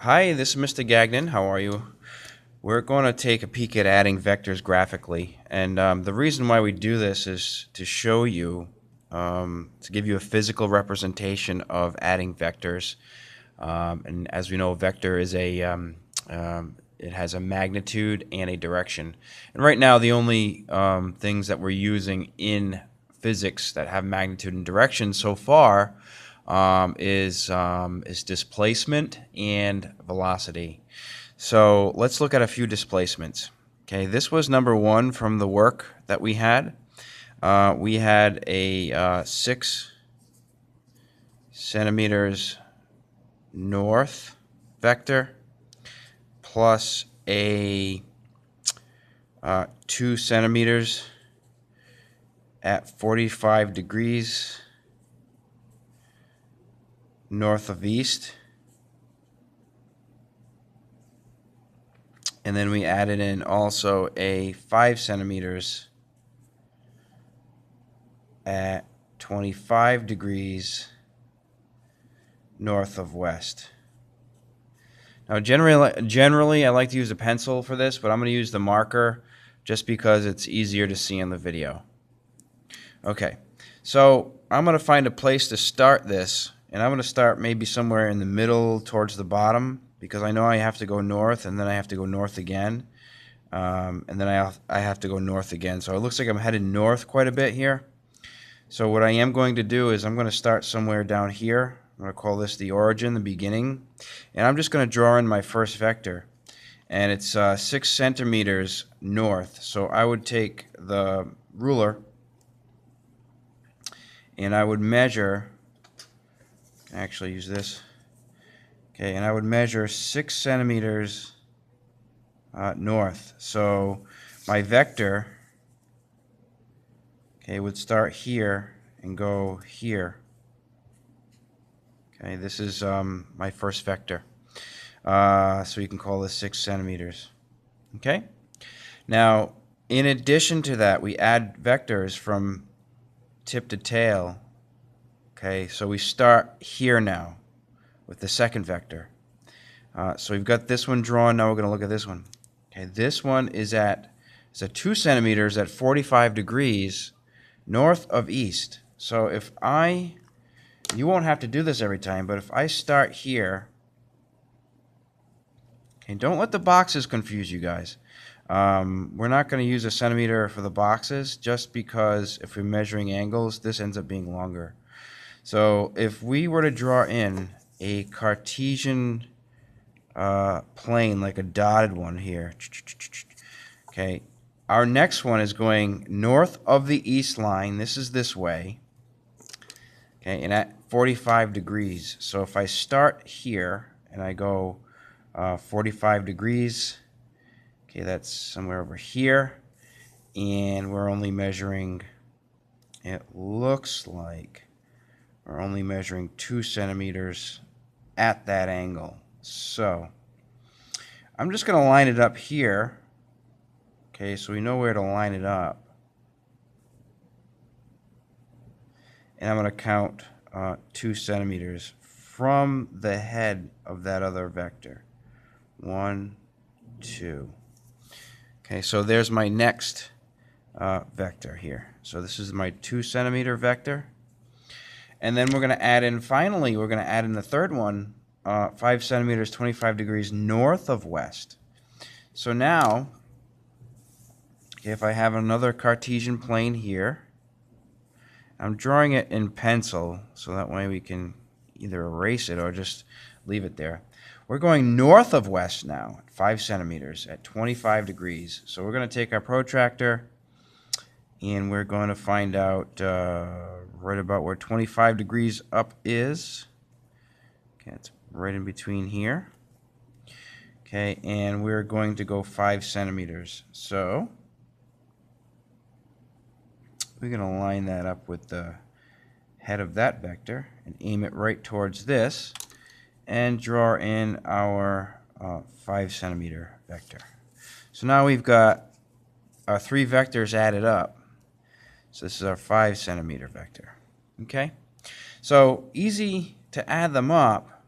Hi, this is Mr. Gagnon. How are you? We're going to take a peek at adding vectors graphically. And the reason why we do this is to show you, to give you a physical representation of adding vectors. And as we know, a vector is it has a magnitude and a direction. And right now, the only things that we're using in physics that have magnitude and direction so far is displacement and velocity. So let's look at a few displacements. Okay, this was number one from the work that we had. We had a 6 centimeters north vector plus a 2 centimeters at 45 degrees north of east. And then we added in also a 5 centimeters at 25 degrees north of west. Now generally I like to use a pencil for this, but I'm going to use the marker just because it's easier to see in the video. Okay, so I'm going to find a place to start this, and I'm going to start maybe somewhere in the middle towards the bottom, because I know I have to go north, and then I have to go north again, and then I have to go north again. So it looks like I'm headed north quite a bit here. So what I am going to do is I'm going to start somewhere down here. I'm going to call this the origin, the beginning, and I'm just going to draw in my first vector, and it's 6 centimeters north. So I would take the ruler and I would measure, actually use this, okay, and I would measure 6 centimeters north. So my vector, okay, would start here and go here. Okay, this is my first vector. So you can call this 6 centimeters. Okay? Now, in addition to that, we add vectors from tip to tail. Okay, so we start here now with the second vector. So we've got this one drawn. Now we're going to look at this one. Okay, this one is at 2 centimeters at 45 degrees north of east. So if you won't have to do this every time, but if I start here, okay, don't let the boxes confuse you guys. We're not going to use a centimeter for the boxes just because if we're measuring angles, this ends up being longer. So if we were to draw in a Cartesian plane, like a dotted one here, okay, our next one is going north of the east line. This is this way. Okay, and at 45 degrees. So if I start here and I go 45 degrees, okay, that's somewhere over here, and we're only measuring, it looks like we're only measuring 2 centimeters at that angle. So I'm just going to line it up here. Okay, so we know where to line it up. And I'm going to count 2 centimeters from the head of that other vector. 1, 2. Okay, so there's my next vector here. So this is my 2 centimeter vector. And then we're going to add in, finally, we're going to add in the third one, 5 centimeters, 25 degrees north of west. So now, okay, if I have another Cartesian plane here, I'm drawing it in pencil, so that way we can either erase it or just leave it there. We're going north of west now, 5 centimeters at 25 degrees. So we're going to take our protractor, and we're going to find out right about where 25 degrees up is. Okay, it's right in between here. Okay, and we're going to go 5 centimeters. So we're going to line that up with the head of that vector and aim it right towards this and draw in our 5 centimeter vector. So now we've got our 3 vectors added up. So this is our 5 centimeter vector. Okay? So easy to add them up.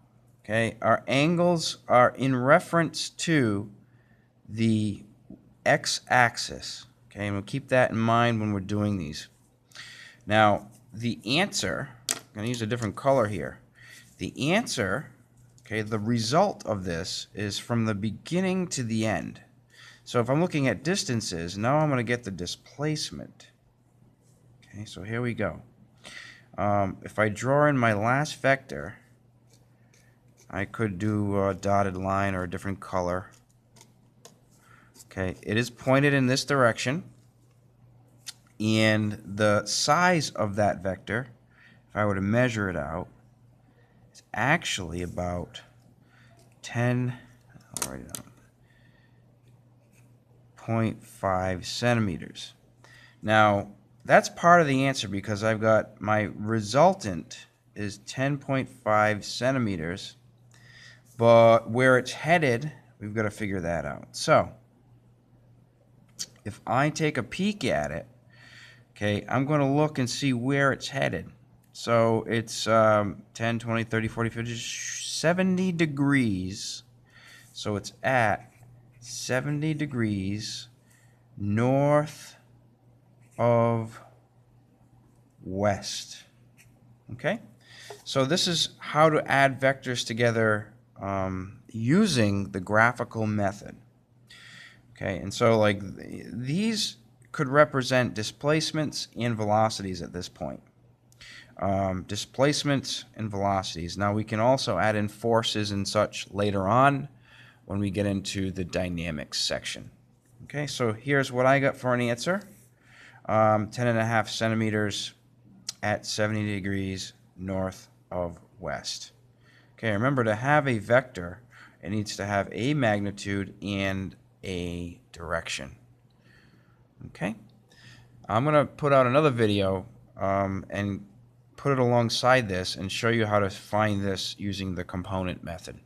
Okay, our angles are in reference to the x-axis. Okay, and we'll keep that in mind when we're doing these. Now, the answer, I'm going to use a different color here. The answer, okay, the result of this is from the beginning to the end. So if I'm looking at distances, now I'm going to get the displacement. Okay, so here we go. If I draw in my last vector, I could do a dotted line or a different color. Okay, it is pointed in this direction, and the size of that vector, if I were to measure it out, is actually about 10.5 centimeters. Now, that's part of the answer because I've got my resultant is 10.5 centimeters, but where it's headed, we've got to figure that out. So, if I take a peek at it, okay, I'm going to look and see where it's headed. So it's 10, 20, 30, 40, 50, 70 degrees. So it's at 70 degrees north of west. Okay? So this is how to add vectors together using the graphical method. Okay, and so like these could represent displacements and velocities at this point. Displacements and velocities. Now we can also add in forces and such later on when we get into the dynamics section. Okay, so here's what I got for an answer. 10.5 centimeters at 70 degrees north of west. Okay, remember to have a vector, it needs to have a magnitude and a direction. Okay, I'm going to put out another video and put it alongside this and show you how to find this using the component method.